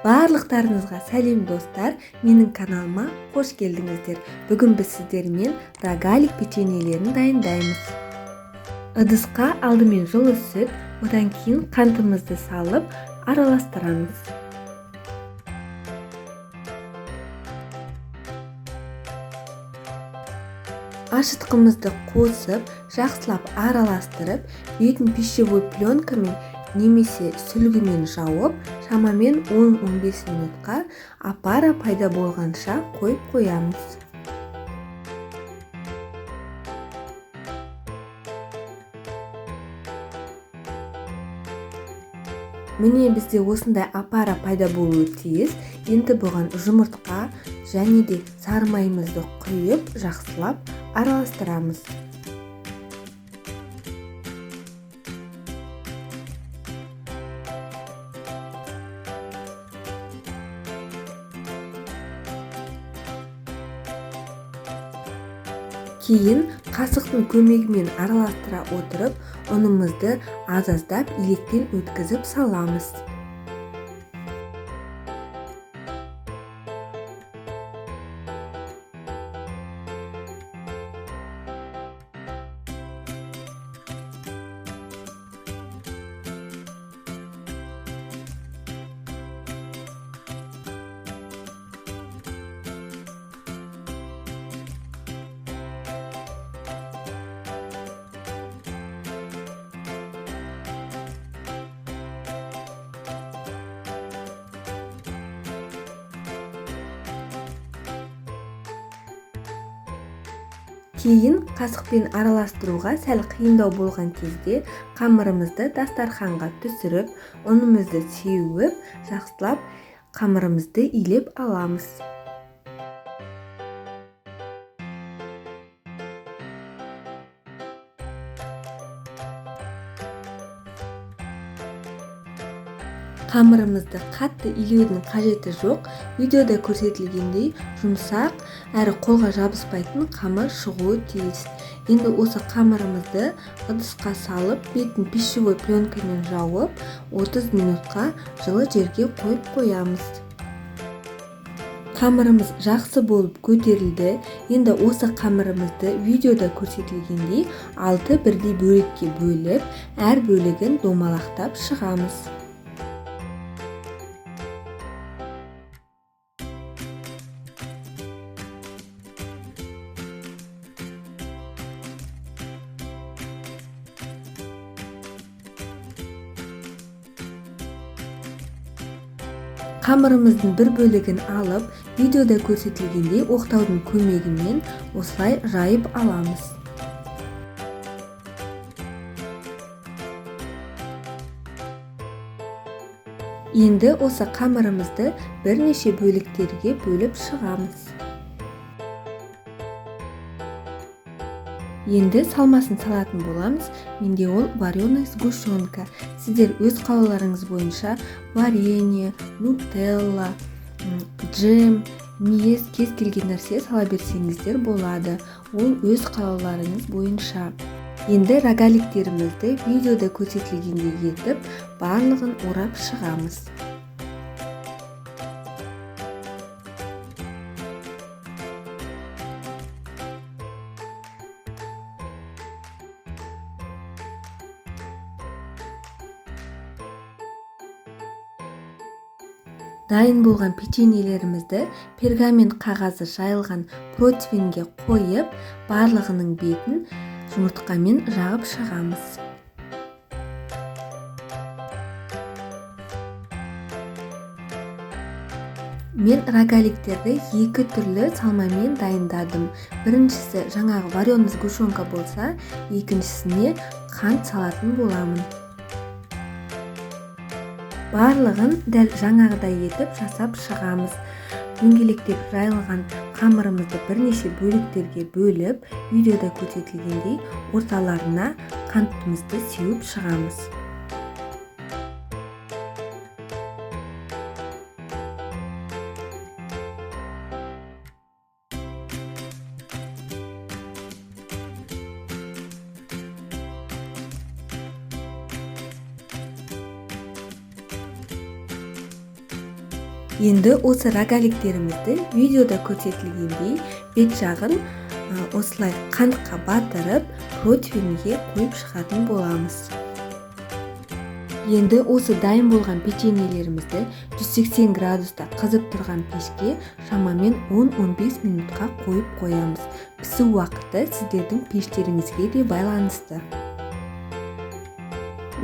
Барлықтарыңызға сәлем достар, менің каналыма қош келдіңіздер. Бүгін біз сіздермен рогалик печеньелерін дайындаймыз. Ыдысқа алдымен жылы сүт, одан кейін қантымызды салып араластырамыз. Ашытқымызды қосып, жақсылап араластырып, бетін пищевой пленкамен немесе сүлгімен жауып, шамамен 10-15 минутқа опара пайда болғанша қойып қоямыз. Міне бізде осындай опара пайда болуы тиіс. Енді бұған жұмыртқа және де сары майымызды құйып, жақсылап араластырамыз. Кейін қасықтың көмегімен араластыра отырып, ұнымызды аз-аздап електен өткізіп саламыз. Кейін қасықпен араластыруға сәл қиындау болған кезде қамырымызды дастарханға түсіріп, ұнымызды сеуіп, жақсылап қамырымызды илеп аламыз. Қамырымызды қатты илеудің қажеті жоқ. Видеода көрсетілгендей жұмсақ әрі қолға жабыспайтын қамыр шығуы тиіс. Енді осы қамырымызды ыдысқа салып, бетін пищевой пленкамен жауып, 30 минутқа жылы жерге қойып қоямыз. Қамырымыз жақсы болып көтерілді. Енді осы қамырымызды видеода көрсетілгендей 6 бірдей бөлікке бөліп, әр бөлігін домалақтап шығамыз. Қамырымыздың бір бөлігін алып, видеода көрсетілгендей оқтаудың көмегімен осылай жайып аламыз. Енді осы қамырымызды бірнеше бөліктерге бөліп шығамыз. Енді салмасын салатын боламыз. Менде ол вареная сгущенка. Сіздер өз қалауларыңыз бойынша варенье, нутелла, джем, мейіз кез келген нәрсе сала берсеңіздер болады. Ол өз қалауларыңыз бойынша. Енді рогаликтерімізді видеода көрсетілгендей етіп, барлығын орап шығамыз. Дайын болған печеньелерімізді пергамент қағазы жайылған противеньге қойып, барлығының бетін жұмыртқамен жағып шығамыз. Мен рогаликтерді екі түрлі салмамен дайындадым. Біріншісі жаңағы вареная сгущенка болса, екіншісіне қант салатын боламын. Барлығын дәл жаңағыдай етіп жасап шығамыз. Дөңгелектеп жайылған қамырымызды бірнеше бөліктерге бөліп, видеода көрсетілгендей орталарына қантымызды сеуіп шығамыз. Енді осы рогаликтерімізді видеода көрсетілгендей бет жағын осылай қантқа батырып противеньге қойып шығатын боламыз. Енді осы дайын болған печеньелерімізді 180 градуста қызып тұрған пешке шамамен 10-15 минутқа қойып қоямыз. Пісу уақыты сіздердің пештеріңізге де байланысты.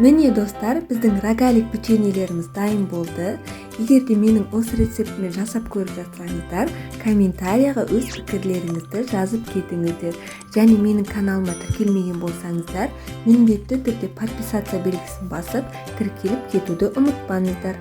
Міне достар, біздің рогалик печеньелеріміз дайын болды. Егер де менің осы рецептімен жасап көріп жатсаңыздар, комментарияға өз пікірлеріңізді жазып кетіңіздер. Және менің каналыма тіркелмеген болсаңыздар, міндетті түрде подписация белгісін басып, тіркеліп кетуді ұмытпаңыздар.